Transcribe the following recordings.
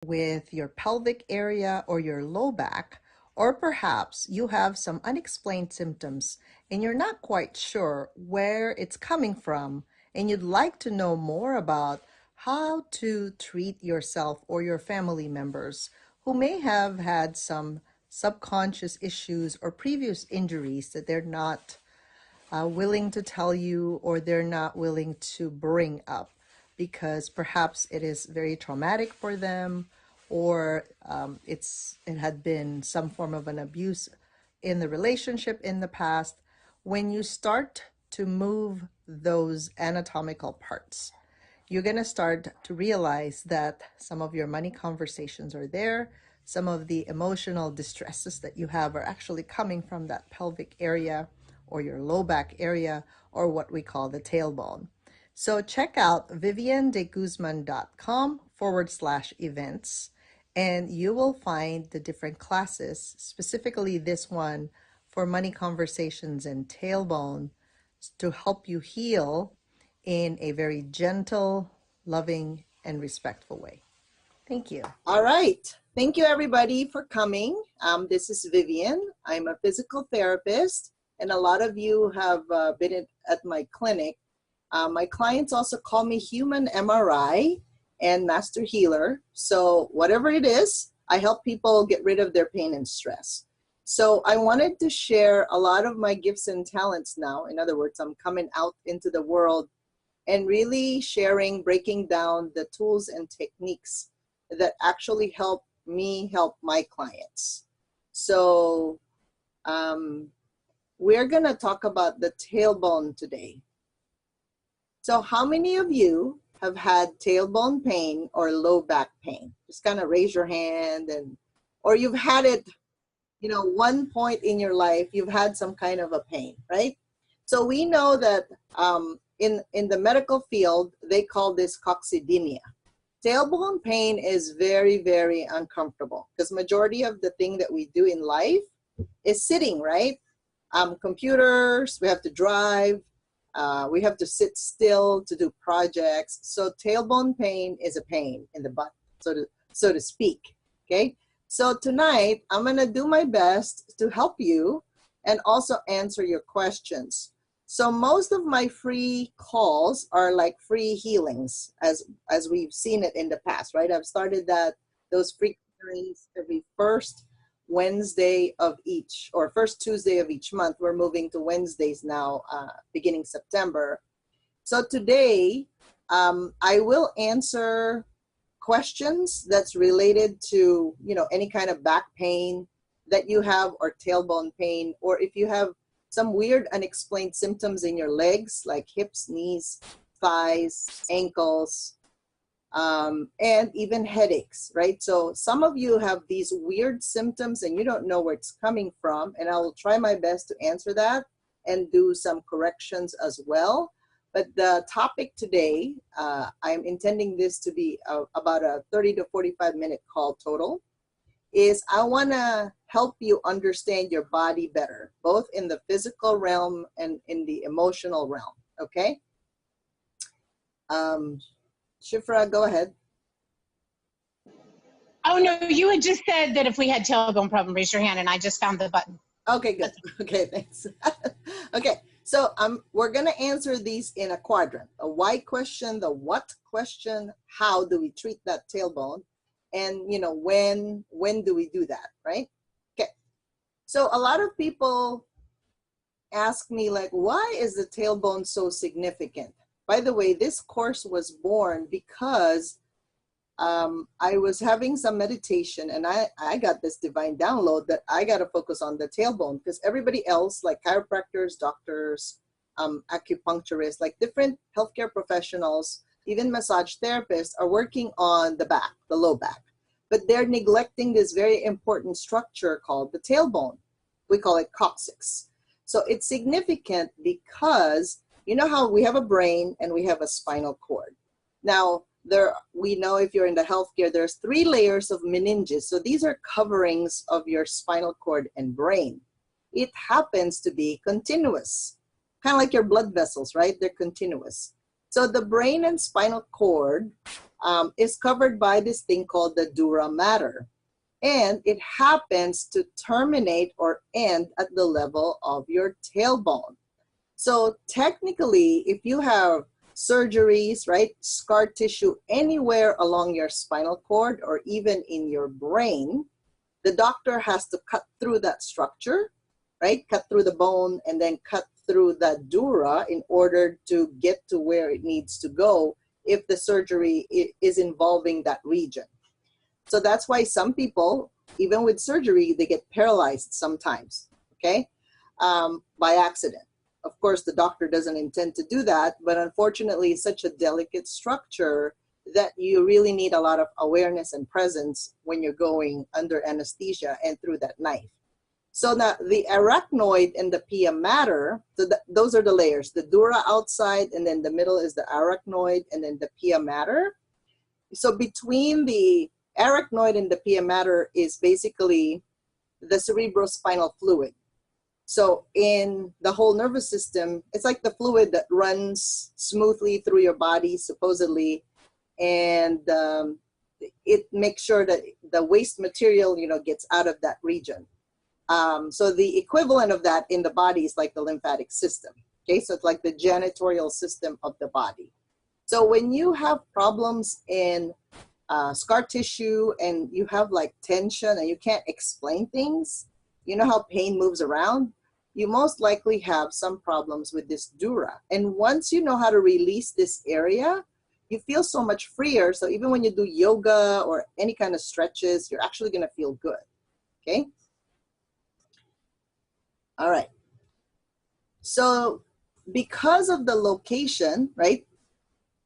with your pelvic area or your low back, or perhaps you have some unexplained symptoms and you're not quite sure where it's coming from, and you'd like to know more about how to treat yourself or your family members who may have had some subconscious issues or previous injuries that they're not willing to tell you, or they're not willing to bring up because perhaps it is very traumatic for them, or it had been some form of an abuse in the relationship in the past. When you start to move those anatomical parts, you're going to start to realize that some of your money conversations are there. Some of the emotional distresses that you have are actually coming from that pelvic area or your low back area, or what we call the tailbone. So check out viviandeguzman.com/events, and you will find the different classes, specifically this one for money conversations and tailbone, to help you heal in a very gentle, loving, and respectful way. Thank you. All right. Thank you, everybody, for coming. This is Vivian. I'm a physical therapist, and a lot of you have been at my clinic. My clients also call me human MRI and master healer. So whatever it is, I help people get rid of their pain and stress. So I wanted to share a lot of my gifts and talents now. In other words, I'm coming out into the world and really sharing, breaking down the tools and techniques that actually help me help my clients. So we're going to talk about the tailbone today. So how many of you have had tailbone pain or low back pain? Just kind of raise your hand, or you've had it, one point in your life, you've had some kind of a pain, right? So we know that in the medical field, they call this coccydynia. Tailbone pain is very, very uncomfortable because majority of the thing that we do in life is sitting, right? Computers, we have to drive, we have to sit still to do projects. So tailbone pain is a pain in the butt, so to speak, okay? So tonight, I'm gonna do my best to help you and also answer your questions. So most of my free calls are like free healings, as we've seen it in the past, right? I've started those free healings every first Wednesday of each, or first Tuesday of each month. We're moving to Wednesdays now, beginning September. So today, I will answer questions that's related to, any kind of back pain that you have, or tailbone pain, or if you have some weird unexplained symptoms in your legs, like hips, knees, thighs, ankles, and even headaches, right? So some of you have these weird symptoms and you don't know where it's coming from, and I will try my best to answer that and do some corrections as well. But the topic today, I'm intending this to be about a 30 to 45-minute call total, is I want to help you understand your body better, both in the physical realm and in the emotional realm, okay? Shifra, go ahead. Oh, no, you had just said that if we had tailbone problem, raise your hand, and I just found the button. Okay, good. Okay, thanks. Okay, so we're going to answer these in a quadrant. A why question, the what question, how do we treat that tailbone, and when do we do that, right? Okay, so a lot of people ask me, like, why is the tailbone so significant? By the way, this course was born because I was having some meditation, and I got this divine download that I got to focus on the tailbone, because everybody else, like chiropractors, doctors, acupuncturists, like different healthcare professionals, even massage therapists, are working on the back, the low back, but they're neglecting this very important structure called the tailbone. We call it coccyx. So it's significant because you know how we have a brain and we have a spinal cord. Now, we know, if you're in the healthcare, there's 3 layers of meninges. So these are coverings of your spinal cord and brain. It happens to be continuous, kind of like your blood vessels, right? They're continuous. So the brain and spinal cord is covered by this thing called the dura mater. And it happens to terminate or end at the level of your tailbone. So technically, if you have surgeries, right, scar tissue anywhere along your spinal cord or even in your brain, the doctor has to cut through that structure, right, cut through the bone and then cut through that dura in order to get to where it needs to go if the surgery is involving that region. So that's why some people, even with surgery, they get paralyzed sometimes, okay, by accident. Of course, the doctor doesn't intend to do that, but unfortunately, it's such a delicate structure that you really need a lot of awareness and presence when you're going under anesthesia and through that knife. So now the arachnoid and the pia mater, so those are the layers, the dura outside, and then the middle is the arachnoid, and then the pia mater. So between the arachnoid and the pia mater is basically the cerebrospinal fluid. So in the whole nervous system, it's like the fluid that runs smoothly through your body, supposedly, and it makes sure that the waste material, you know, gets out of that region. So the equivalent of that in the body is like the lymphatic system. Okay, so it's like the janitorial system of the body. So when you have problems in scar tissue and you have like tension and you can't explain things, you know how pain moves around? You most likely have some problems with this dura. And once you know how to release this area, you feel so much freer. So even when you do yoga or any kind of stretches, you're actually gonna feel good, okay? All right. So because of the location, right?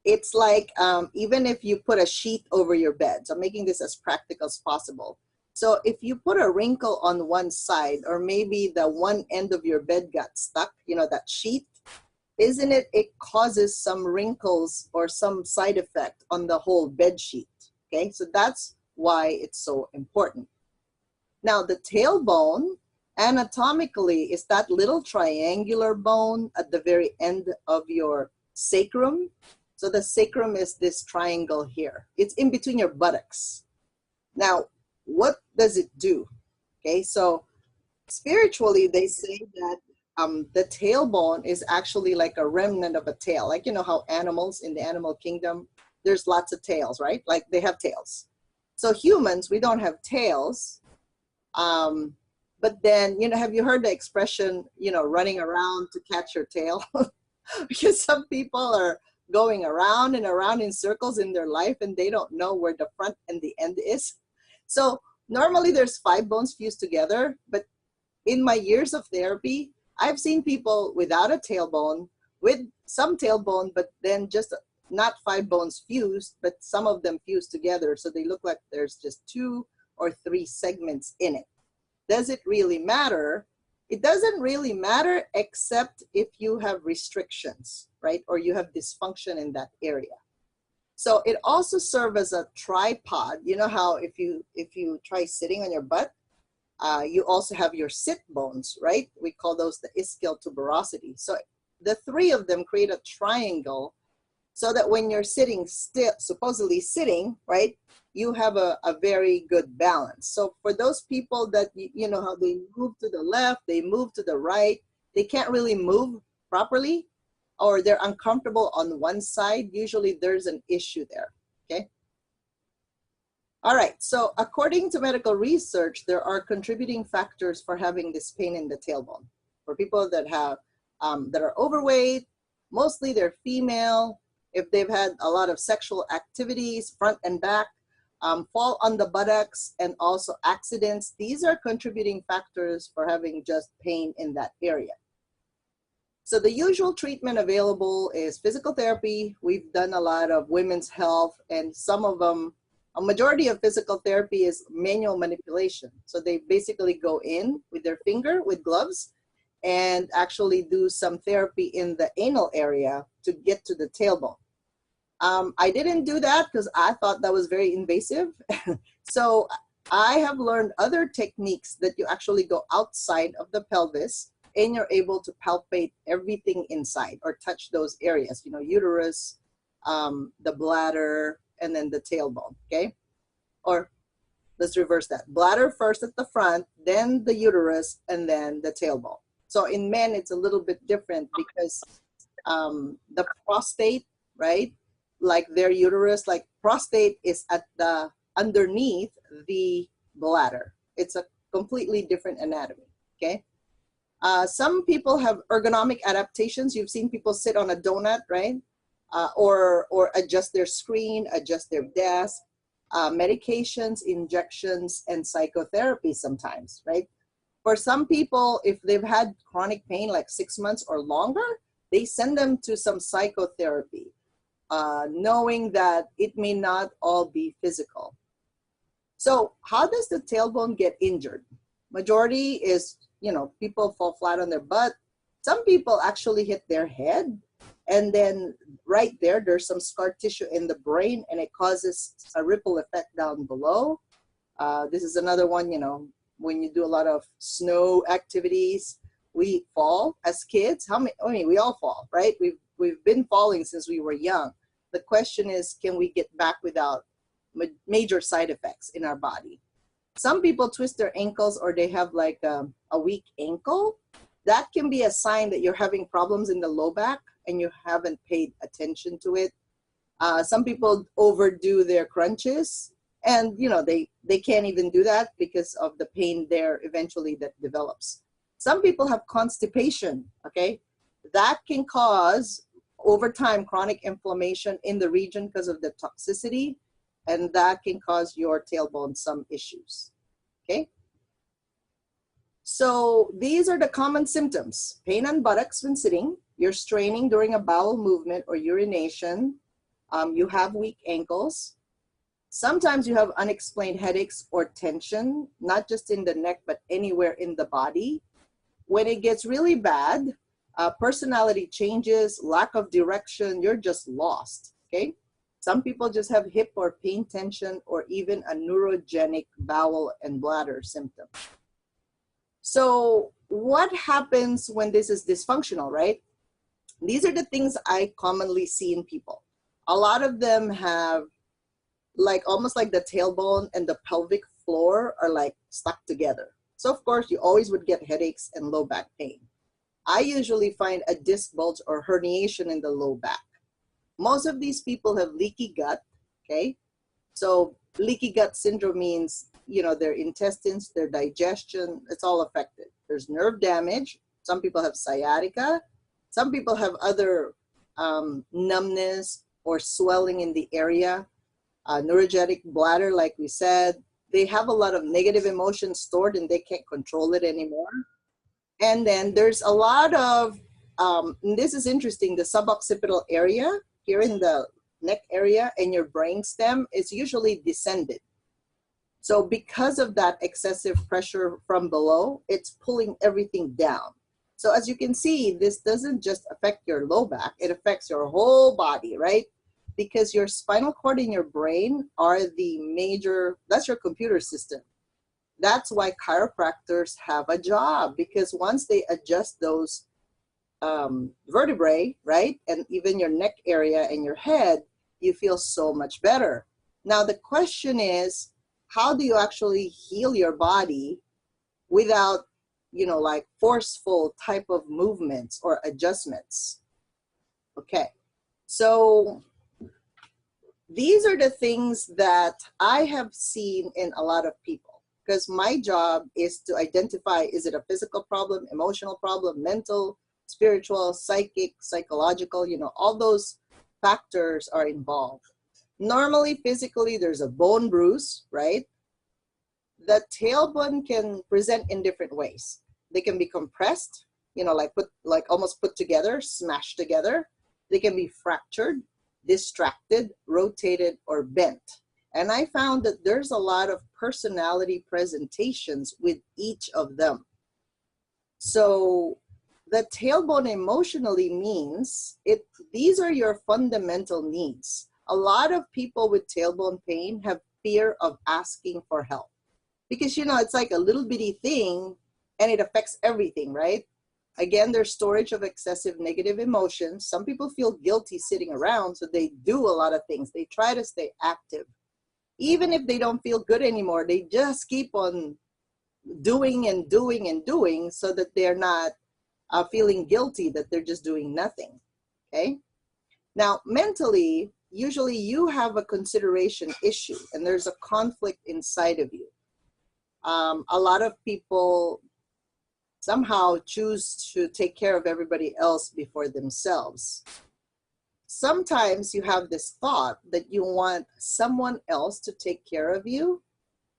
It's like even if you put a sheet over your bed, so I'm making this as practical as possible. So if you put a wrinkle on one side, or maybe the one end of your bed got stuck, you know, that sheet, isn't it, it causes some wrinkles or some side effect on the whole bed sheet, okay? So that's why it's so important. Now the tailbone, anatomically, is that little triangular bone at the very end of your sacrum. So the sacrum is this triangle here. It's in between your buttocks. Now, what does it do? Okay, so spiritually, they say that the tailbone is actually like a remnant of a tail. Like, you know how animals in the animal kingdom, there's lots of tails, right? Like they have tails. So humans, we don't have tails. But then, you know, have you heard the expression, you know, running around to catch your tail? Because some people are going around and around in circles in their life and they don't know where the front and the end is. So normally there's 5 bones fused together, but in my years of therapy, I've seen people without a tailbone, with some tailbone, but then just not 5 bones fused, but some of them fused together. So they look like there's just 2 or 3 segments in it. Does it really matter? It doesn't really matter except if you have restrictions, right? Or you have dysfunction in that area. So it also serves as a tripod. You know how if you try sitting on your butt, you also have your sit bones, right? We call those the ischial tuberosity. So the 3 of them create a triangle so that when you're sitting still, supposedly sitting, right, you have a very good balance. So for those people that, you know how they move to the left, they move to the right, they can't really move properly, or they're uncomfortable on one side, usually there's an issue there, okay? All right, so according to medical research, there are contributing factors for having this pain in the tailbone. For people that have, that are overweight, mostly they're female, if they've had a lot of sexual activities, front and back, fall on the buttocks, and also accidents, these are contributing factors for having just pain in that area. So the usual treatment available is physical therapy. We've done a lot of women's health, and some of them, a majority of physical therapy is manual manipulation. So they basically go in with their finger with gloves and actually do some therapy in the anal area to get to the tailbone. I didn't do that because I thought that was very invasive. So I have learned other techniques that you actually go outside of the pelvis and you're able to palpate everything inside or touch those areas, you know, uterus, the bladder, and then the tailbone, okay? Or let's reverse that. Bladder first at the front, then the uterus, and then the tailbone. So in men, it's a little bit different because the prostate, right? Like their uterus, like prostate is at the underneath the bladder. It's a completely different anatomy, okay? Some people have ergonomic adaptations. You've seen people sit on a donut, right? Or adjust their screen, adjust their desk, medications, injections, and psychotherapy sometimes, right? For some people, if they've had chronic pain like 6 months or longer, they send them to some psychotherapy, knowing that it may not all be physical. So how does the tailbone get injured? Majority is, you know, people fall flat on their butt. Some people actually hit their head, and then right there, there's some scar tissue in the brain, and it causes a ripple effect down below. This is another one, you know, when you do a lot of snow activities, we fall as kids. How many? I mean, we all fall, right? We've been falling since we were young. The question is, can we get back without major side effects in our body? Some people twist their ankles, or they have like a weak ankle. That can be a sign that you're having problems in the low back and you haven't paid attention to it. Some people overdo their crunches, and you know, they can't even do that because of the pain there eventually that develops. Some people have constipation, okay? That can cause, over time, chronic inflammation in the region because of the toxicity, and that can cause your tailbone some issues, okay? So these are the common symptoms. Pain on buttocks when sitting, you're straining during a bowel movement or urination, you have weak ankles. Sometimes you have unexplained headaches or tension, not just in the neck, but anywhere in the body. When it gets really bad, personality changes, lack of direction, you're just lost, okay? Some people just have hip or pain tension, or even a neurogenic bowel and bladder symptom. So what happens when this is dysfunctional, right? These are the things I commonly see in people. A lot of them have like almost like the tailbone and the pelvic floor are like stuck together. So of course you always would get headaches and low back pain. I usually find a disc bulge or herniation in the low back. Most of these people have leaky gut, okay? So leaky gut syndrome means, you know, their intestines, their digestion, it's all affected. There's nerve damage. Some people have sciatica. Some people have other numbness or swelling in the area. Neurogenic bladder, like we said, they have a lot of negative emotions stored and they can't control it anymore. And then there's a lot of, and this is interesting, the suboccipital area here in the neck area and your brain stem is usually descended. So because of that excessive pressure from below, it's pulling everything down. So as you can see, this doesn't just affect your low back, it affects your whole body, right? Because your spinal cord and your brain are the major, that's your computer system. That's why chiropractors have a job, because once they adjust those vertebrae, right? And even your neck area and your head, you feel so much better. Now the question is, how do you actually heal your body without, you know, like forceful type of movements or adjustments? Okay, so these are the things that I have seen in a lot of people, because my job is to identify, is it a physical problem, emotional problem, mental, spiritual, psychic, psychological, you know, all those factors are involved. Normally, physically, there's a bone bruise, right? The tailbone can present in different ways. They can be compressed, you know, like almost put together, smashed together. They can be fractured, distracted, rotated, or bent. And I found that there's a lot of personality presentations with each of them. So the tailbone emotionally means these are your fundamental needs. A lot of people with tailbone pain have fear of asking for help, because, you know, it's like a little bitty thing and it affects everything, right? Again, there's storage of excessive negative emotions. Some people feel guilty sitting around, so they do a lot of things. They try to stay active. Even if they don't feel good anymore, they just keep on doing and doing and doing so that they're not feeling guilty that they're just doing nothing, okay? Now, mentally, usually you have a consideration issue and there's a conflict inside of you. A lot of people somehow choose to take care of everybody else before themselves. Sometimes you have this thought that you want someone else to take care of you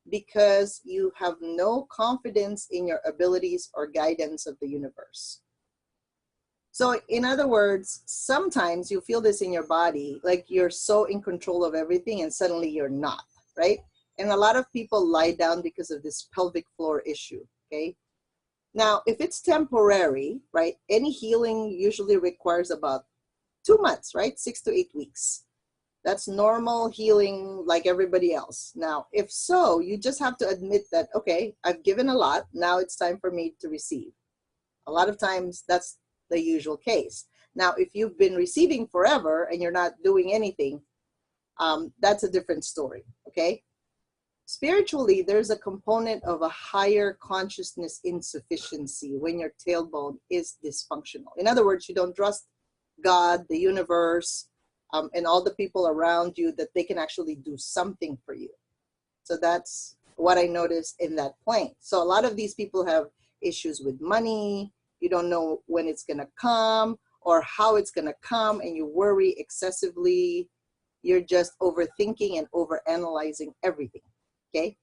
because you have no confidence in your abilities or guidance of the universe. So in other words, sometimes you feel this in your body, like you're so in control of everything and suddenly you're not, right? And a lot of people lie down because of this pelvic floor issue, okay? Now, if it's temporary, right, any healing usually requires about 2 months, right? 6 to 8 weeks. That's normal healing like everybody else. Now, if so, you just have to admit that, okay, I've given a lot. Now it's time for me to receive. A lot of times that's the usual case. Now, if you've been receiving forever and you're not doing anything, that's a different story, okay? Spiritually, there's a component of a higher consciousness insufficiency when your tailbone is dysfunctional. In other words, you don't trust God, the universe, and all the people around you that they can actually do something for you. So that's what I noticed in that plane. So a lot of these people have issues with money. You don't know when it's going to come or how it's going to come, and you worry excessively. You're just overthinking and overanalyzing everything. Okay,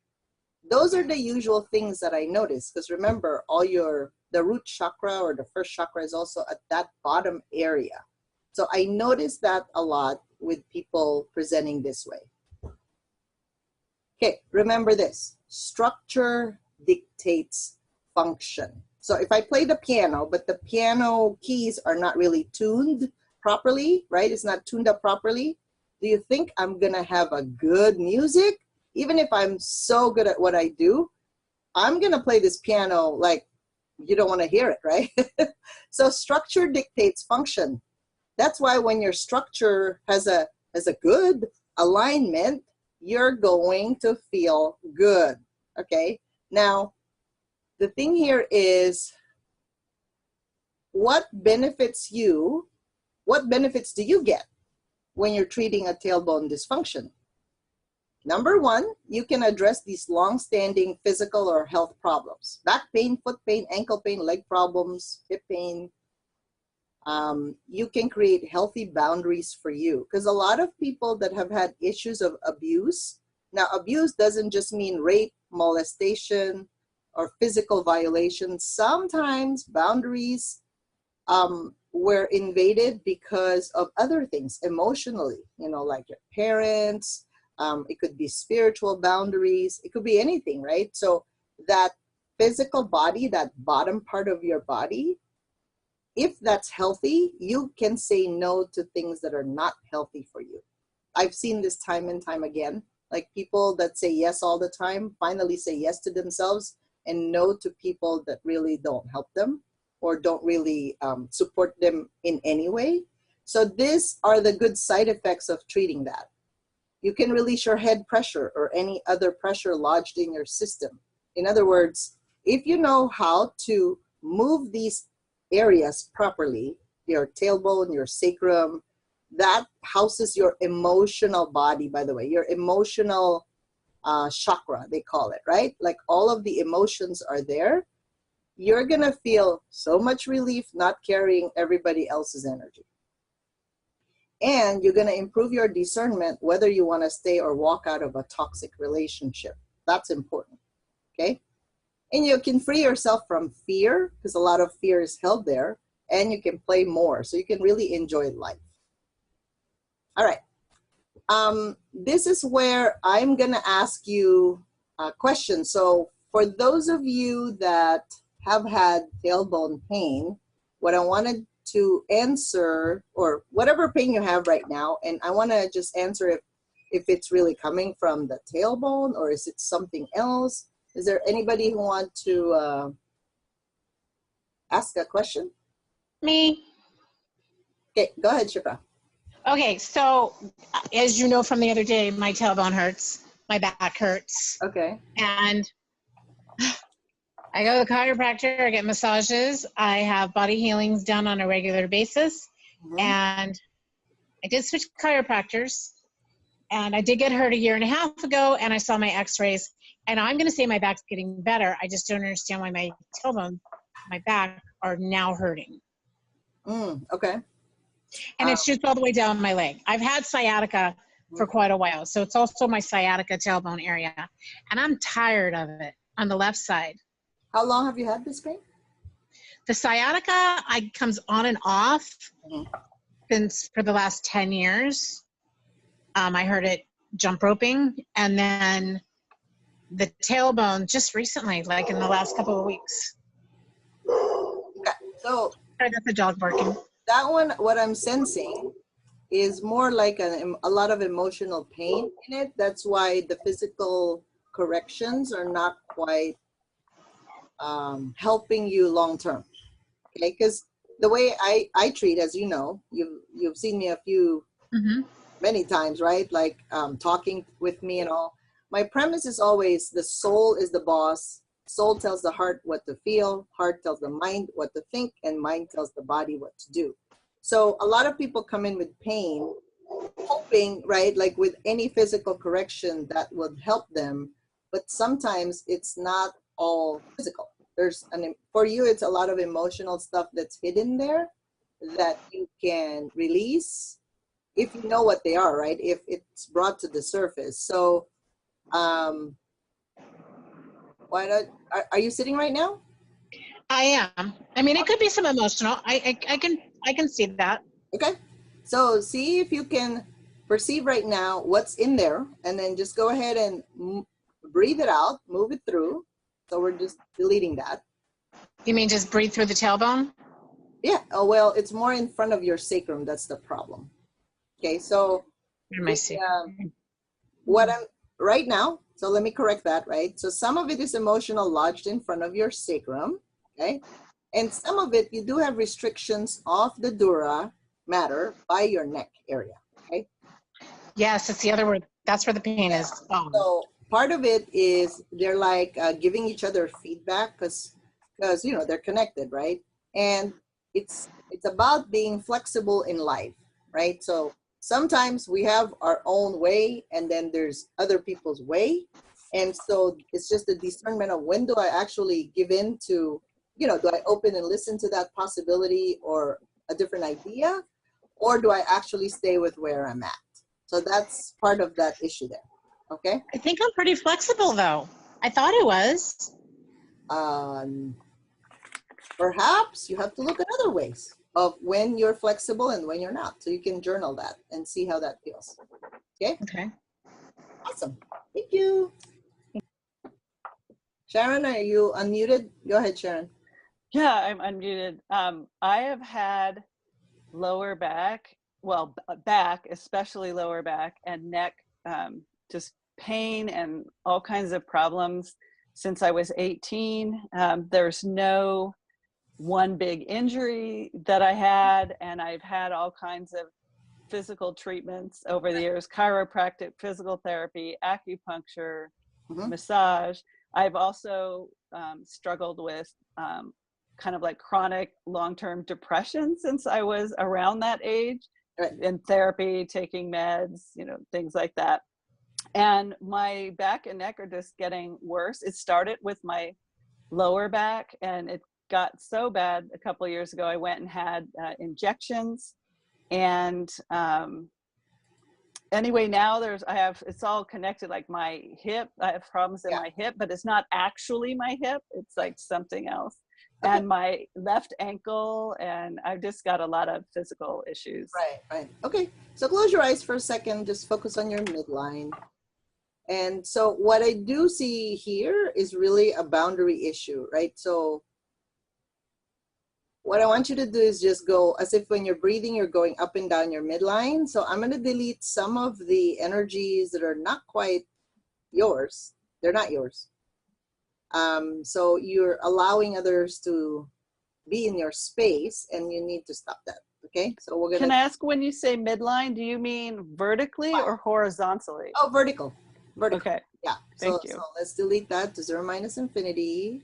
those are the usual things that I notice, because remember, the root chakra or the first chakra is also at that bottom area. So I notice that a lot with people presenting this way. Okay, remember this, structure dictates function. So if I play the piano, but the piano keys are not really tuned properly, right? It's not tuned up properly. Do you think I'm gonna have a good music? Even if I'm so good at what I do, I'm gonna play this piano like you don't wanna hear it, right? So structure dictates function. That's why when your structure has a good alignment, you're going to feel good, okay? Now, the thing here is, what benefits do you get when you're treating a tailbone dysfunction? Number one, you can address these long-standing physical or health problems. Back pain, foot pain, ankle pain, leg problems, hip pain. You can create healthy boundaries for you. Because a lot of people that have had issues of abuse, now abuse doesn't just mean rape, molestation, or physical violations. Sometimes boundaries were invaded because of other things, emotionally, like your parents. It could be spiritual boundaries. It could be anything, right? So that physical body, that bottom part of your body, if that's healthy, you can say no to things that are not healthy for you. I've seen this time and time again. Like people that say yes all the time finally say yes to themselves and no to people that really don't help them or don't really support them in any way. So these are the good side effects of treating that. You can release your head pressure or any other pressure lodged in your system. In other words, if you know how to move these areas properly, your tailbone, your sacrum, that houses your emotional body, by the way, your emotional chakra, they call it, right? Like all of the emotions are there. You're gonna feel so much relief not carrying everybody else's energy. And you're gonna improve your discernment whether you wanna stay or walk out of a toxic relationship. That's important, okay? And you can free yourself from fear, because a lot of fear is held there, and you can play more, so you can really enjoy life. All right. This is where I'm gonna ask you a question. So for those of you that have had tailbone pain, what I wanted to answer, or whatever pain you have right now, and I wanna just answer if it's really coming from the tailbone or is it something else? Is there anybody who want to ask a question? Me. Okay, go ahead, Shipra. Okay, so as you know from the other day, my tailbone hurts, my back hurts, Okay. and I go to the chiropractor, I get massages, I have body healings done on a regular basis, Mhm. and I did switch chiropractors, and I did get hurt a year and a half ago, and I saw my x-rays, and I'm going to say my back's getting better. I just don't understand why my tailbone, my back are now hurting. Okay. And it shoots all the way down my leg. I've had sciatica for quite a while, so it's also my sciatica tailbone area, and I'm tired of it on the left side. How long have you had this pain? The sciatica comes on and off Mhm. since for the last 10 years. I heard it jump roping, and then the tailbone just recently, like in the last couple of weeks. Okay. So Sorry, that's a dog barking. that one, what I'm sensing is more like a lot of emotional pain in it. That's why the physical corrections are not quite helping you long term. Okay, because the way I treat, as you know, you've seen me many times, right? Like talking with me and all. My premise is always the soul is the boss. Soul tells the heart what to feel, heart tells the mind what to think, and mind tells the body what to do. So a lot of people come in with pain, hoping, right, like with any physical correction that would help them, but sometimes it's not all physical. For you, it's a lot of emotional stuff that's hidden there that you can release if you know what they are, right? If it's brought to the surface. So, why not? Are you sitting right now? I am. I mean, it could be some emotional. I can see that. Okay. So see if you can perceive right now what's in there, and then just go ahead and breathe it out, move it through. So we're just deleting that. You mean just breathe through the tailbone? Yeah. Oh, well, it's more in front of your sacrum. That's the problem. Okay. So Where am I seeing? what I'm right now, so let me correct that, right? So some of it is emotional lodged in front of your sacrum, okay? And some of it, you do have restrictions of the dura matter by your neck area, okay? Yes, it's the other word. That's where the pain is. Oh. So part of it is they're like giving each other feedback because you know they're connected, right? And it's about being flexible in life, right? So sometimes we have our own way, and then there's other people's way, and so it's just a discernment of when do I actually give in to, you know, do I open and listen to that possibility or a different idea, or do I actually stay with where I'm at? So that's part of that issue there. Okay. I think I'm pretty flexible, though. I thought it was. Perhaps you have to look at other ways of when you're flexible and when you're not. So you can journal that and see how that feels. Okay. Okay. Awesome. Thank you. Sharon, are you unmuted? Go ahead, Sharon. Yeah, I'm unmuted. I have had lower back, well, back, especially lower back and neck, just pain and all kinds of problems since I was 18. There's no one big injury that I had, and I've had all kinds of physical treatments over the years: chiropractic, physical therapy, acupuncture, massage. I've also struggled with kind of like chronic long-term depression since I was around that age, in therapy, taking meds, you know, things like that. And my back and neck are just getting worse. It started with my lower back, and it got so bad a couple of years ago, I went and had injections. And anyway, now it's all connected, like my hip, I have problems in my hip, but it's not actually my hip. It's like something else. Okay. And my left ankle, and I've just got a lot of physical issues. Right. Okay. So close your eyes for a second. Just focus on your midline. And so what I do see here is really a boundary issue, right? So what I want you to do is just go as if when you're breathing, you're going up and down your midline. So I'm going to delete some of the energies that are not quite yours. They're not yours. So you're allowing others to be in your space, and you need to stop that. Okay, so we're Can gonna. I ask, when you say midline, do you mean vertically or horizontally? Oh, vertical. Vertical. Okay, Yeah. thank So you. let's delete that to 0 minus infinity.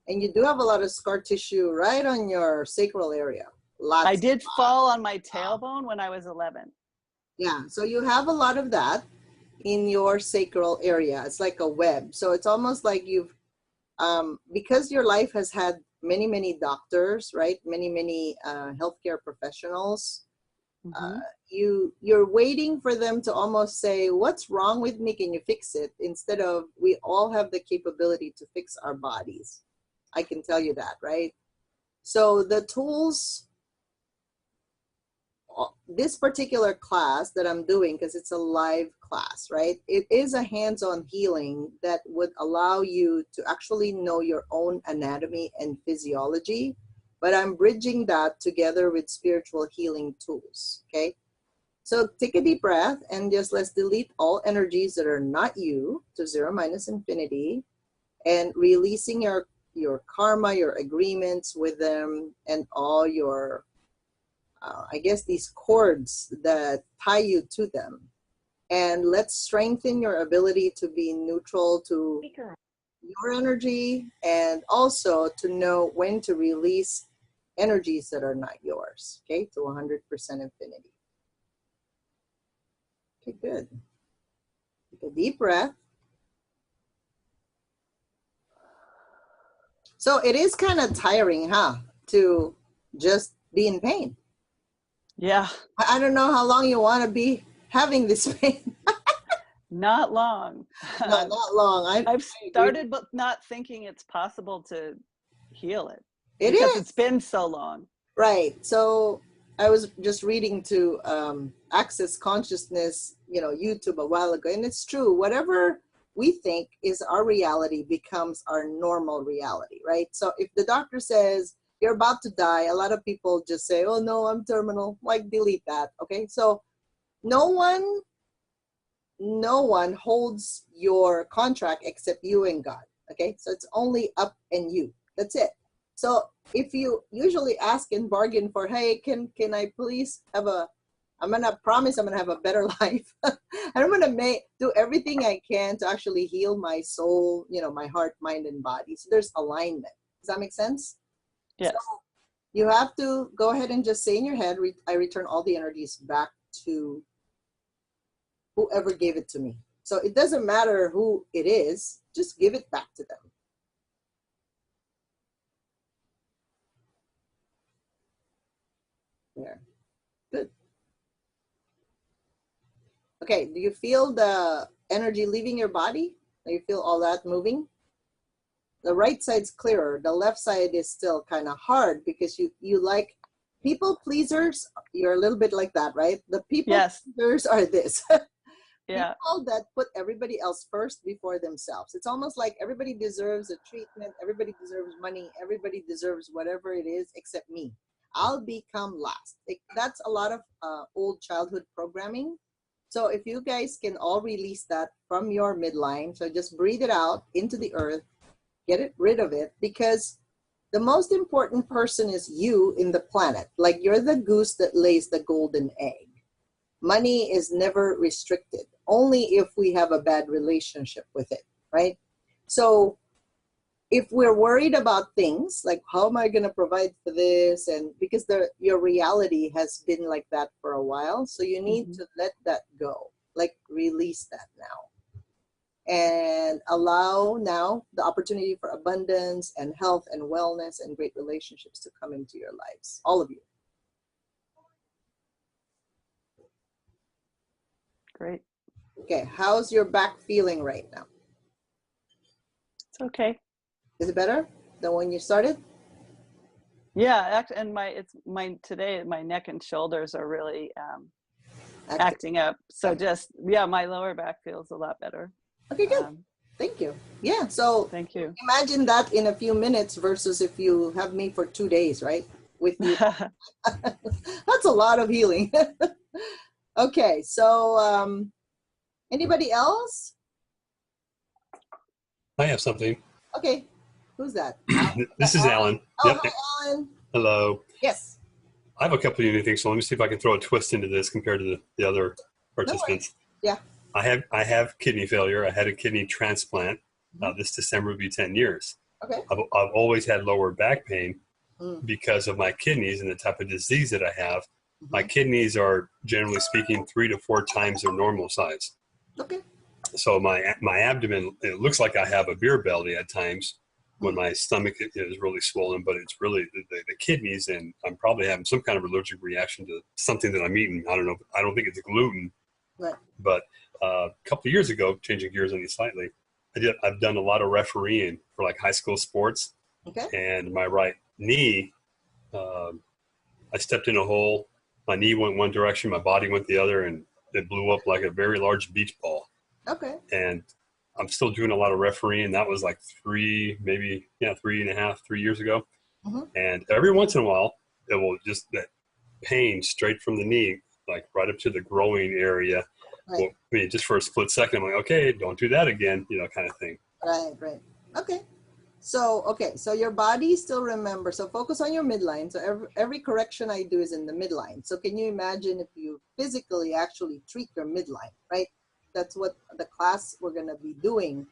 And you do have a lot of scar tissue right on your sacral area. Lots. I did fall on my tailbone when I was 11. Yeah. So you have a lot of that in your sacral area. It's like a web. So it's almost like you've, because your life has had many doctors, right? Many healthcare professionals. Mhm. You're waiting for them to almost say, what's wrong with me? Can you fix it? Instead of, we all have the capability to fix our bodies. I can tell you that, right? So the tools, this particular class that I'm doing, because it's a live class, right? It is a hands-on healing that would allow you to actually know your own anatomy and physiology, but I'm bridging that together with spiritual healing tools, okay? So take a deep breath and just let's delete all energies that are not you to 0 minus infinity, and releasing your karma, your agreements with them, and all your I guess these cords that tie you to them. And let's strengthen your ability to be neutral to your energy, and also to know when to release energies that are not yours, okay, to 100% infinity. Okay, good. Take a deep breath. So it is kind of tiring, huh, to just be in pain. Yeah, I don't know how long you want to be having this pain. not long. No, not long. I've started but not thinking it's possible to heal it. It because is. it's been so long. Right. So I was just reading to Access Consciousness, YouTube a while ago, and it's true. Whatever we think is our reality becomes our normal reality, right? So if the doctor says you're about to die, a lot of people just say, oh no, I'm terminal. Like, delete that. Okay. So no one holds your contract except you and God. Okay. So it's only up and you. That's it. So if you usually ask and bargain for, hey, can I please have I'm going to promise I'm going to have a better life. And I'm going to do everything I can to actually heal my soul, my heart, mind, and body. So there's alignment. Does that make sense? Yes. So you have to go ahead and just say in your head, I return all the energies back to whoever gave it to me. So it doesn't matter who it is, just give it back to them. There. Good. Okay, do you feel the energy leaving your body? Do you feel all that moving? The right side's clearer. The left side is still kind of hard because you like people pleasers. You're a little bit like that, right? The people pleasers are this. Yeah. People that put everybody else first before themselves. It's almost like everybody deserves a treatment. Everybody deserves money. Everybody deserves whatever it is except me. I'll become last. That's a lot of old childhood programming. So if you guys can all release that from your midline, so just breathe it out into the earth, get rid of it, because the most important person is you in the planet. Like, you're the goose that lays the golden egg. Money is never restricted, only if we have a bad relationship with it, right? So if we're worried about things like, how am I going to provide for this? And because your reality has been like that for a while. So you need to let that go, like release that now. And allow now the opportunity for abundance and health and wellness and great relationships to come into your lives, all of you. Great. Okay, how's your back feeling right now? It's okay. Is it better than when you started? Yeah, actually, and today my neck and shoulders are really acting up. So my lower back feels a lot better. Okay, good. Thank you. Yeah, so thank you. Imagine that in a few minutes versus if you have me for 2 days, right? With you. That's a lot of healing. Okay, so anybody else? I have something. Okay. Who's that? This is Alan. Oh, Yep. hi, Alan. Hello. Yes. I have a couple of unique things, so let me see if I can throw a twist into this compared to the other participants. Yeah. I have kidney failure. I had a kidney transplant. Mhm. This December would be 10 years. Okay. I've always had lower back pain Mm. because of my kidneys and the type of disease that I have. Mhm. My kidneys are, generally speaking, 3 to 4 times their normal size. Okay. So my abdomen, it looks like I have a beer belly at times when my stomach is really swollen, but it's really the kidneys, and I'm probably having some kind of allergic reaction to something that I'm eating. I don't know. I don't think it's gluten. Right. But a couple of years ago, changing gears on you slightly, I've done a lot of refereeing for like high school sports, Okay. and my right knee, I stepped in a hole. My knee went one direction, my body went the other, and it blew up like a very large beach ball. Okay. And I'm still doing a lot of refereeing. That was like 3 years ago. Mhm. And every once in a while, it will just, that pain straight from the knee, like right up to the growing area. Right. Well, I mean, just for a split second, I'm like, okay, don't do that again, kind of thing. Right. Okay. So your body still remembers. So focus on your midline. So every correction I do is in the midline. So can you imagine if you physically actually treat your midline, right? That's what the class we're going to be doing.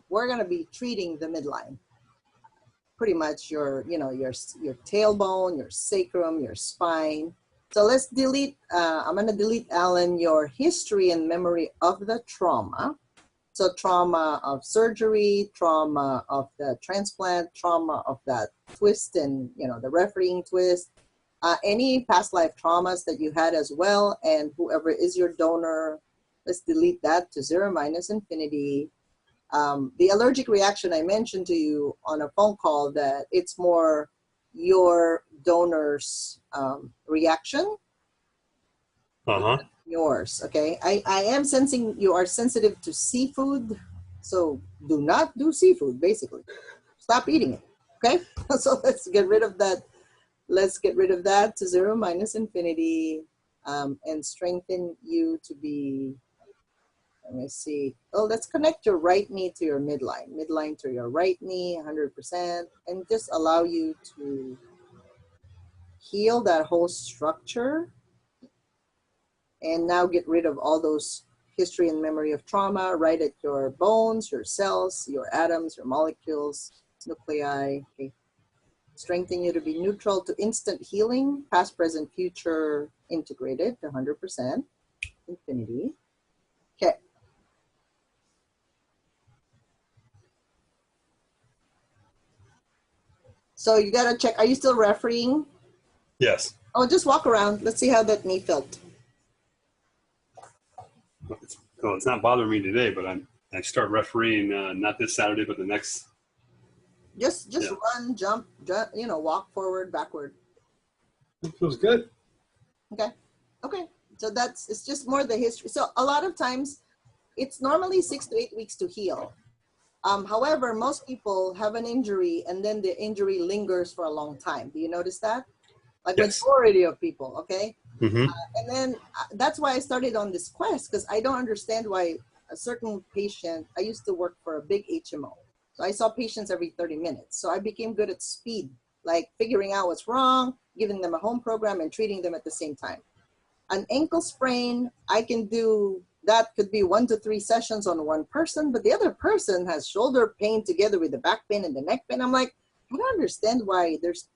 We're going to be treating the midline. Pretty much your tailbone, your sacrum, your spine. So let's delete, I'm going to delete, Alan, your history and memory of the trauma. So trauma of surgery, trauma of the transplant, trauma of that twist and, the refereeing twist, any past life traumas that you had as well, and whoever is your donor, let's delete that to 0 minus infinity. The allergic reaction I mentioned to you on a phone call, that it's more your donor's reaction. Uh-huh. Yours, okay? I am sensing you are sensitive to seafood, so do not do seafood, basically. Stop eating it, okay? So let's get rid of that. Let's get rid of that to 0 minus infinity, and strengthen you to be, let me see. Oh, let's connect your right knee to your midline to your right knee, 100%, and just allow you to heal that whole structure. And now get rid of all those history and memory of trauma right at your bones, your cells, your atoms, your molecules, nuclei. Okay. Strengthen you to be neutral to instant healing, past, present, future, integrated to 100%, infinity. Okay. So you got to check, are you still refereeing? Yes. Oh, just walk around. Let's see how that knee felt. Well, it's not bothering me today, but I start refereeing not this Saturday, but the next. Just run, jump, walk forward, backward. It feels good. Okay. So it's just more the history. So a lot of times it's normally 6 to 8 weeks to heal. However, most people have an injury and then the injury lingers for a long time. Do you notice that? Like Yes. majority of people, okay? Mm-hmm. And then that's why I started on this quest, because I don't understand why a certain patient, I used to work for a big HMO. So I saw patients every 30 minutes. So I became good at speed, like figuring out what's wrong, giving them a home program and treating them at the same time. An ankle sprain, I can do, that could be 1 to 3 sessions on one person, but the other person has shoulder pain together with the back pain and the neck pain. I'm like, I don't understand why there's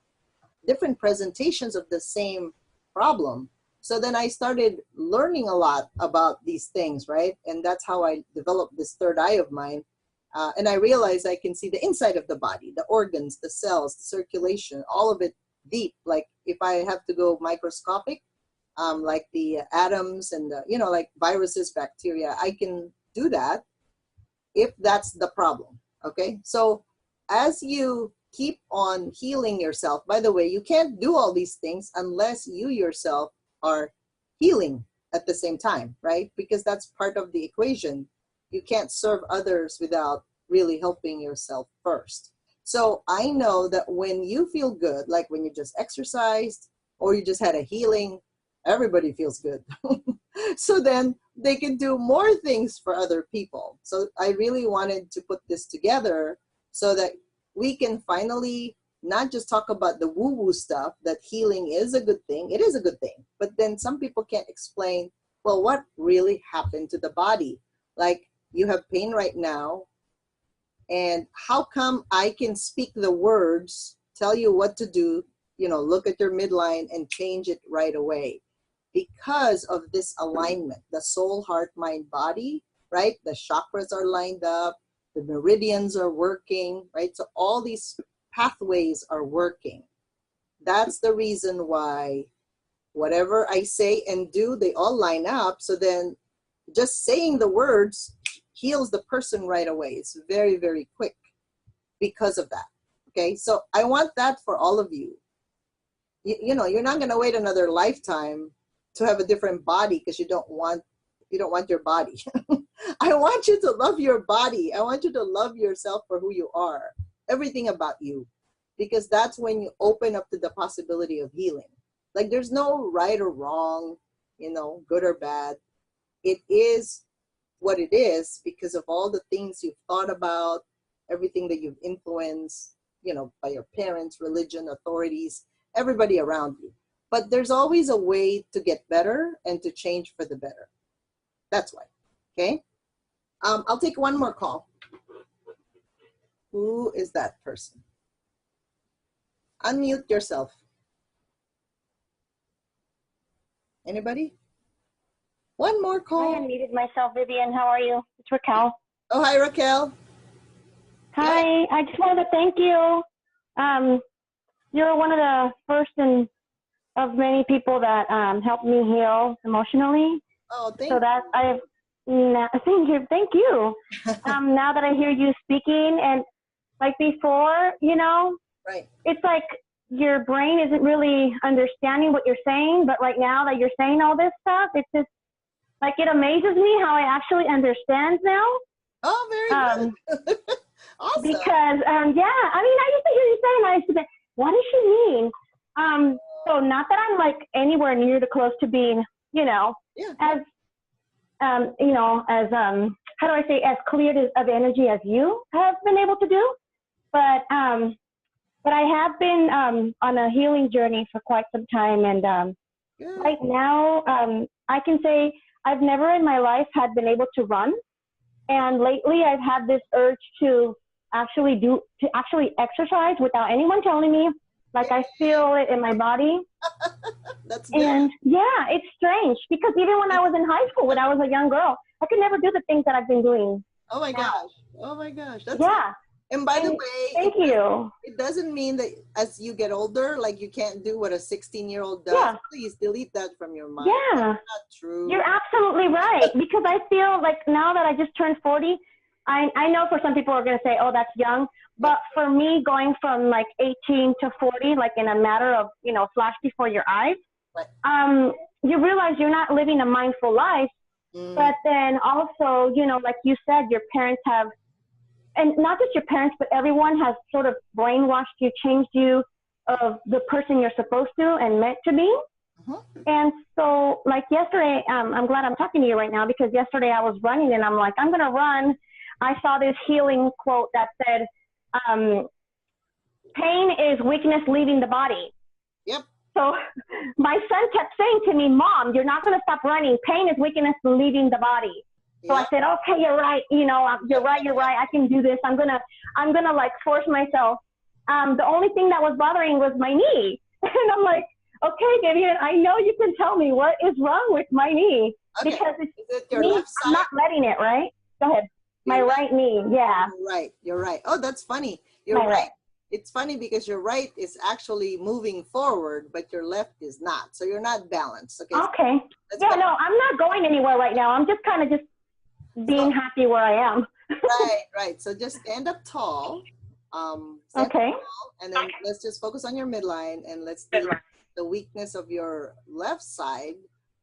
different presentations of the same problem. So then I started learning a lot about these things, right? And that's how I developed this third eye of mine. And I realized I can see the inside of the body, the organs, the cells, the circulation, all of it deep. Like if I have to go microscopic, like the atoms and the, like viruses, bacteria, I can do that if that's the problem, okay? So as you keep on healing yourself, by the way, you can't do all these things unless you yourself are healing at the same time, right? Because that's part of the equation. You can't serve others without really helping yourself first. So I know that when you feel good, like when you just exercised or you just had a healing, everybody feels good. So then they can do more things for other people. So I really wanted to put this together so that we can finally not just talk about the woo-woo stuff, that healing is a good thing. It is a good thing. But then some people can't explain, well, what really happened to the body? Like, you have pain right now, and how come I can speak the words, tell you what to do, you know, look at your midline and change it right away? Because of this alignment, the soul, heart, mind, body, right? The chakras are lined up, the meridians are working, right? So all these pathways are working. That's the reason why whatever I say and do, they all line up. So then just saying the words heals the person right away. It's very, very quick because of that. Okay, so I want that for all of you. You know, you're not going to wait another lifetime to have a different body because you don't want your body. I want you to love your body. I want you to love yourself for who you are, everything about you, because that's when you open up to the possibility of healing. Like, there's no right or wrong, you know, good or bad. It is what it is because of all the things you've thought about, everything that you've influenced, you know, by your parents, religion, authorities, everybody around you. But there's always a way to get better and to change for the better. That's why. Okay. I'll take one more call. Who is that person? Unmute yourself. Anybody? One more call. I unmuted myself, Vivian. How are you? It's Raquel. Oh, hi, Raquel. Hi. I just wanted to thank you. You're one of the first of many people that helped me heal emotionally. Oh, thank so you. that thank you. Now that I hear you speaking, and like before, you know, Right. it's like your brain isn't really understanding what you're saying, but like now that you're saying all this stuff, it's just like, it amazes me how I actually understand now. Oh, very good. Awesome. Because yeah, I mean, I used to hear you saying, I used to say, what does she mean? So not that I'm like anywhere near the close to being, you know, Yeah. as you know, as how do I say, as clear of energy as you have been able to do, but I have been on a healing journey for quite some time, and Good. right now I can say I've never in my life had been able to run, and lately I've had this urge to actually exercise without anyone telling me. Like, I feel it in my body. That's good. And yeah, it's strange because even when I was in high school, when I was a young girl, I could never do the things that I've been doing. Oh my gosh. Oh my gosh. That's Yeah. And by the And way, thank you. it doesn't mean that as you get older, like, you can't do what a 16-year-old does. Yeah. Please delete that from your mind. Yeah. That's not true. You're absolutely right. Because I feel like now that I just turned 40, I know for some people are going to say, oh, that's young. But for me, going from like 18 to 40, like in a matter of, you know, flash before your eyes, Right. You realize you're not living a mindful life. But then also, you know, like you said, your parents have, and not just your parents, but everyone has sort of brainwashed you, changed you of the person you're supposed to and meant to be. And so, like yesterday, I'm glad I'm talking to you right now, because yesterday I was running and I'm like, I'm going to run. I saw this healing quote that said, pain is weakness leaving the body. Yep. So my son kept saying to me, Mom, you're not going to stop running. Pain is weakness leaving the body. So I said, okay, you're right. You know, you're right. I can do this. I'm gonna like force myself. The only thing that was bothering was my knee. And I'm like, okay, Vivian, I know you can tell me what is wrong with my knee. Okay. Because it's Is it your knee, left I'm side? not letting it, right? Go ahead. My right knee, yeah. You're right. You're right. Oh, that's funny. You're My right. right. It's funny because your right is actually moving forward, but your left is not. So you're not balanced. Okay. Okay. Let's Yeah, go. no, I'm not going anywhere right now. I'm just kind of just being happy where I am. Right. So just stand up tall. Stand Okay. tall, and then let's just focus on your midline, and let's do the weakness of your left side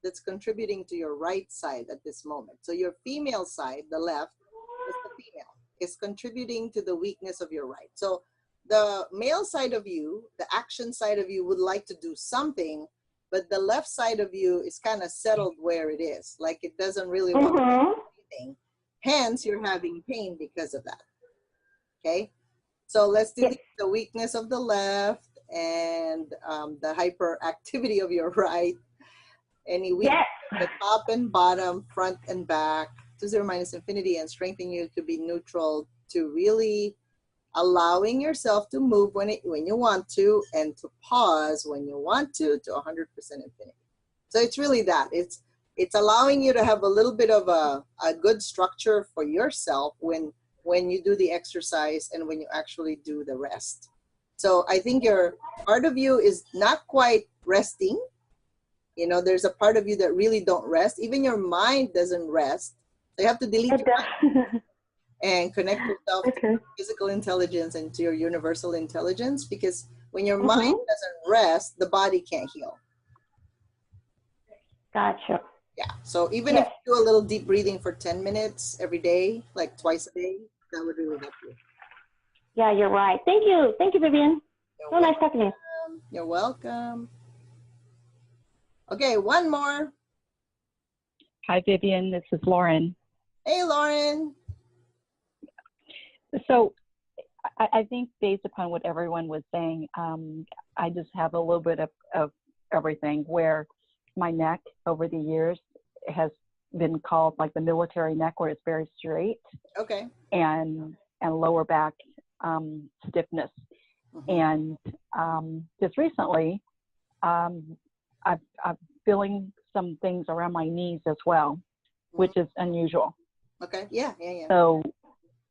that's contributing to your right side at this moment. So your female side, the left, is the female, is contributing to the weakness of your right. So the male side of you, the action side of you, would like to do something, but the left side of you is kind of settled where it is. Like, it doesn't really want to do anything. Hence, you're having pain because of that. Okay? So let's Yes. delete the weakness of the left and the hyperactivity of your right. Any weakness Yes. the top and bottom, front and back, to zero minus infinity, and strengthen you to be neutral, to really allowing yourself to move when you want to, and to pause when you want to 100% infinity. So it's really that. It's allowing you to have a little bit of a good structure for yourself when you do the exercise and when you actually do the rest. So I think your part of you is not quite resting. You know, there's a part of you that really don't rest. Even your mind doesn't rest. So you have to delete It your mind does. and connect yourself to Okay. physical intelligence and to your universal intelligence, because when your Mhm. mind doesn't rest, the body can't heal. Gotcha. Yeah. So even Yes. if you do a little deep breathing for 10 minutes every day, like twice a day, that would really help you. Yeah, you're right. Thank you. Thank you, Vivian. You're So nice talking to you. welcome. You're welcome. Okay, one more. Hi, Vivian. This is Lauren. Hey, Lauren. So I think based upon what everyone was saying, I just have a little bit of everything, where my neck over the years has been called like the military neck, where it's very straight, Okay. and lower back stiffness. Mhm. And just recently, I'm feeling some things around my knees as well, which is unusual. Okay. Yeah. Yeah. Yeah. So,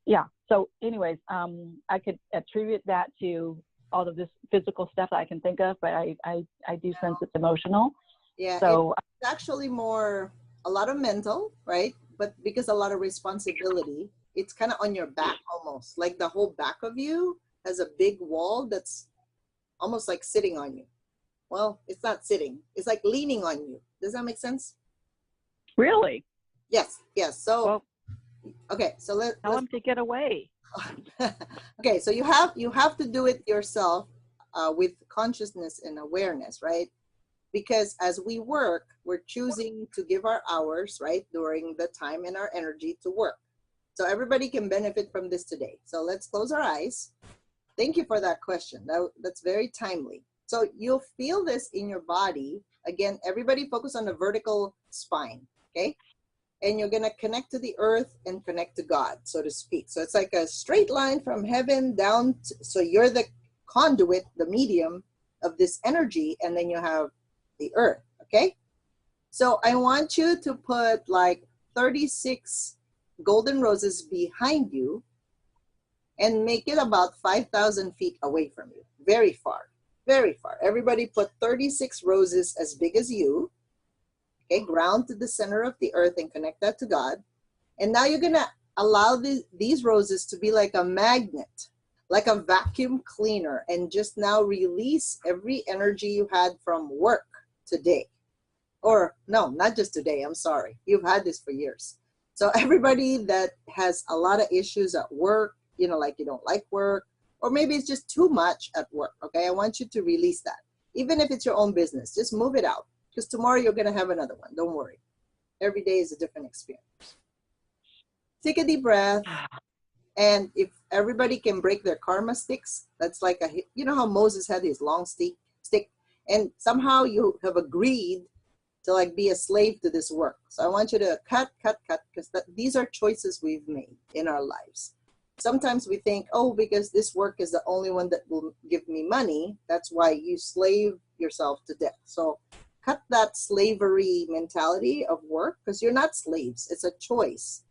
yeah. So anyways, I could attribute that to all of this physical stuff that I can think of, but I do sense it's emotional. Yeah. So It's actually more a lot of mental, right? But because a lot of responsibility, it's kind of on your back almost. Like the whole back of you has a big wall that's almost like sitting on you. Well, it's not sitting. It's like leaning on you. Does that make sense? really, Yes. Yes. So well, okay. So tell let's them to get away. okay. So you have to do it yourself with consciousness and awareness, right? Because as we work, we're choosing to give our hours, right, during the time and our energy to work. So everybody can benefit from this today. So let's close our eyes. Thank you for that question. That's very timely. So you'll feel this in your body. Again, everybody focus on the vertical spine, okay? And you're going to connect to the earth and connect to God, so to speak. So it's like a straight line from heaven down. So you're the conduit, the medium of this energy, and then you have the earth, okay? So I want you to put like 36 golden roses behind you and make it about 5,000 feet away from you. Very far, very far. Everybody put 36 roses as big as you, okay? Ground to the center of the earth and connect that to God. And now you're gonna allow these roses to be like a magnet, like a vacuum cleaner, and just now release every energy you had from work today. Or no, not just today, I'm sorry. You've had this for years. So everybody that has a lot of issues at work, you know, like you don't like work, or maybe it's just too much at work, okay? I want you to release that. Even if it's your own business, just move it out, because tomorrow you're gonna have another one, don't worry. Every day is a different experience. Take a deep breath. And if everybody can break their karma sticks, that's like you know how Moses had his long stick, and somehow you have agreed to like be a slave to this work. So I want you to cut, because these are choices we've made in our lives. Sometimes we think, oh, because this work is the only one that will give me money, that's why you slave yourself to death. So cut that slavery mentality of work, because you're not slaves. It's a choice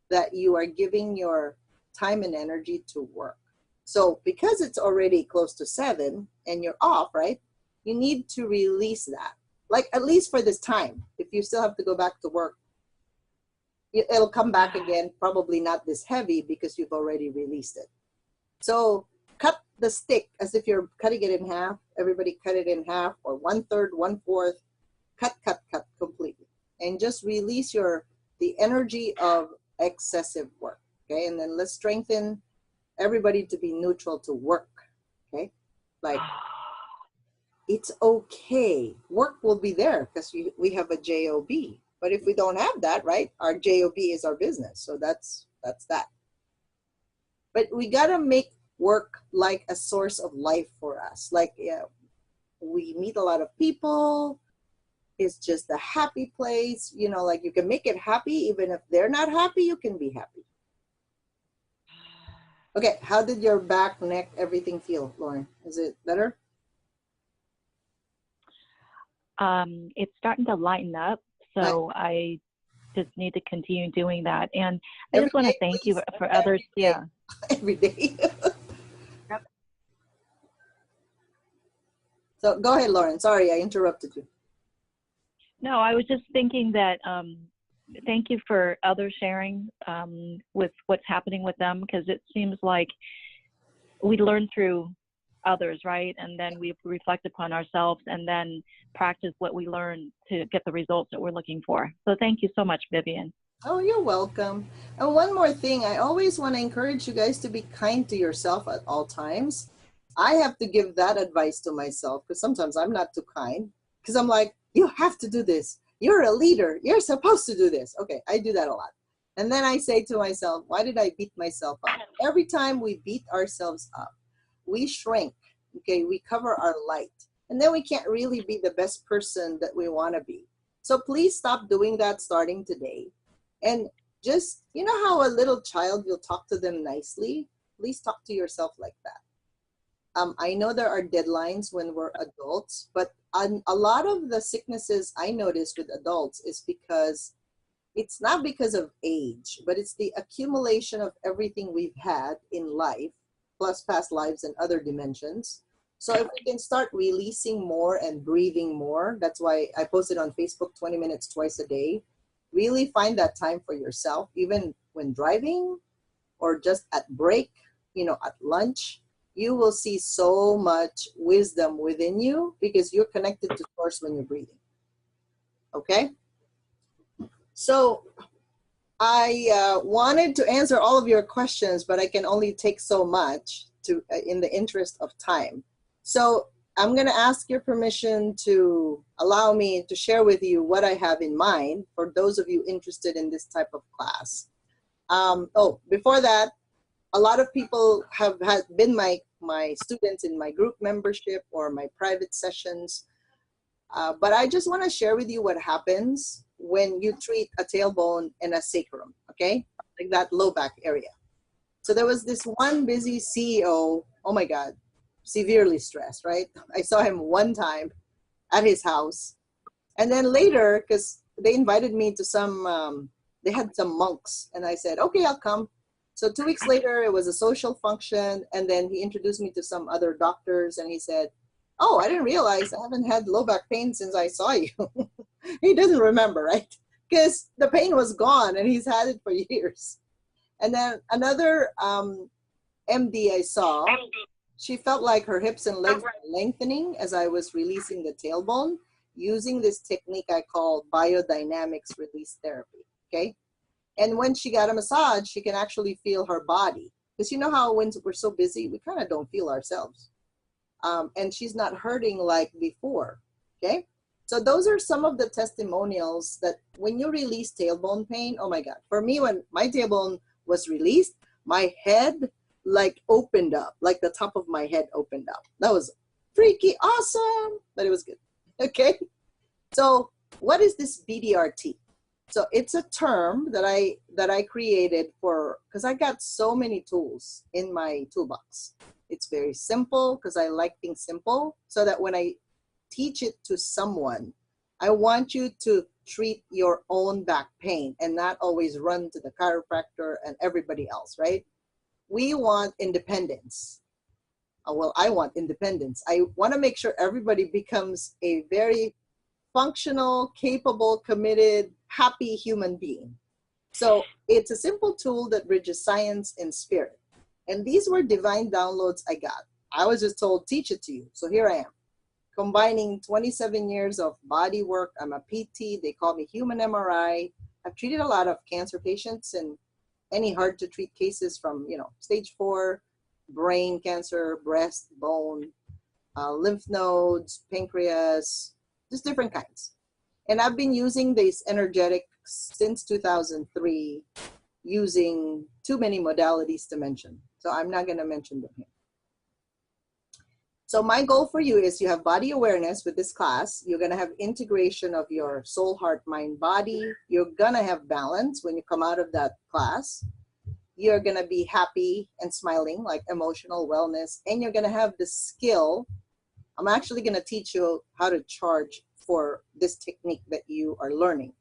that you are giving your time and energy to work. So because it's already close to 7 and you're off, right? You need to release that. Like at least for this time. If you still have to go back to work, it'll come back again, probably not this heavy because you've already released it. So cut the stick as if you're cutting it in half. Everybody cut it in half, or 1/3, 1/4. Cut completely. And just release the energy of excessive work. Okay, and then let's strengthen everybody to be neutral to work. Okay, like it's okay. Work will be there because we have a job. But if we don't have that, right, our job is our business. So that's that. But we gotta make work like a source of life for us. Like, yeah, we meet a lot of people. It's just a happy place. You know, like you can make it happy. Even if they're not happy, you can be happy. Okay, how did your back, neck, everything feel, Lauren? Is it better? It's starting to lighten up, so I just need to continue doing that. And I just want to thank you for others. Yeah. Every day. Yep. So go ahead, Lauren. Sorry, I interrupted you. No, I was just thinking that thank you for others sharing with what's happening with them, because it seems like we learn through others, right? And then we reflect upon ourselves and then practice what we learn to get the results that we're looking for. So thank you so much, Vivian. Oh, you're welcome. And one more thing, I always want to encourage you guys to be kind to yourself at all times. I have to give that advice to myself because sometimes I'm not too kind because I'm like, you have to do this. You're a leader. You're supposed to do this. Okay, I do that a lot. And then I say to myself, why did I beat myself up? Every time we beat ourselves up, we shrink, okay? We cover our light. And then we can't really be the best person that we want to be. So please stop doing that starting today. And just, you know how a little child, you'll talk to them nicely? Please talk to yourself like that. I know there are deadlines when we're adults, but a lot of the sicknesses I notice with adults is because it's not because of age, but it's the accumulation of everything we've had in life, plus past lives and other dimensions. So if we can start releasing more and breathing more, that's why I posted on Facebook 20 minutes twice a day. Really find that time for yourself, even when driving or just at break, you know, at lunch. You will see so much wisdom within you because you're connected to source when you're breathing. Okay? So I wanted to answer all of your questions, but I can only take so much in the interest of time. So I'm going to ask your permission to allow me to share with you what I have in mind for those of you interested in this type of class. Before that, a lot of people have been my students in my group membership or my private sessions. But I just want to share with you what happens when you treat a tailbone and a sacrum, okay? Like that low back area. So there was this one busy CEO, oh my God, severely stressed, right? I saw him one time at his house. And then later, because they invited me to some, they had some monks. And I said, okay, I'll come. So 2 weeks later, it was a social function. And then he introduced me to some other doctors. And he said, oh, I didn't realize I haven't had low back pain since I saw you. He doesn't remember, right? Because the pain was gone and he's had it for years. And then another MD I saw, she felt like her hips and legs were lengthening as I was releasing the tailbone using this technique I call biodynamics release therapy, okay? And when she got a massage, she can actually feel her body. Because you know how when we're so busy, we kind of don't feel ourselves. And she's not hurting like before, okay? So those are some of the testimonials that when you release tailbone pain, oh my God. For me, when my tailbone was released, my head like opened up, like the top of my head opened up. That was freaky awesome, but it was good, okay? So what is this BDRT? So it's a term that I created for, because I got so many tools in my toolbox. It's very simple because I like things simple, so that when I teach it to someone, I want you to treat your own back pain and not always run to the chiropractor and everybody else, right? We want independence. Well, I want independence. I want to make sure everybody becomes a very functional, capable, committed, happy human being. So it's a simple tool that bridges science and spirit. And these were divine downloads I got. I was just told, teach it to you. So here I am, combining 27 years of body work. I'm a PT. They call me human MRI. I've treated a lot of cancer patients and any hard to treat cases from, you know, stage 4, brain cancer, breast, bone, lymph nodes, pancreas, just different kinds. And I've been using these energetics since 2003, using too many modalities to mention. So I'm not going to mention them here. So my goal for you is you have body awareness with this class. You're going to have integration of your soul, heart, mind, body. You're going to have balance when you come out of that class. You're going to be happy and smiling, like emotional wellness. And you're going to have the skill. I'm actually going to teach you how to charge for this technique that you are learning.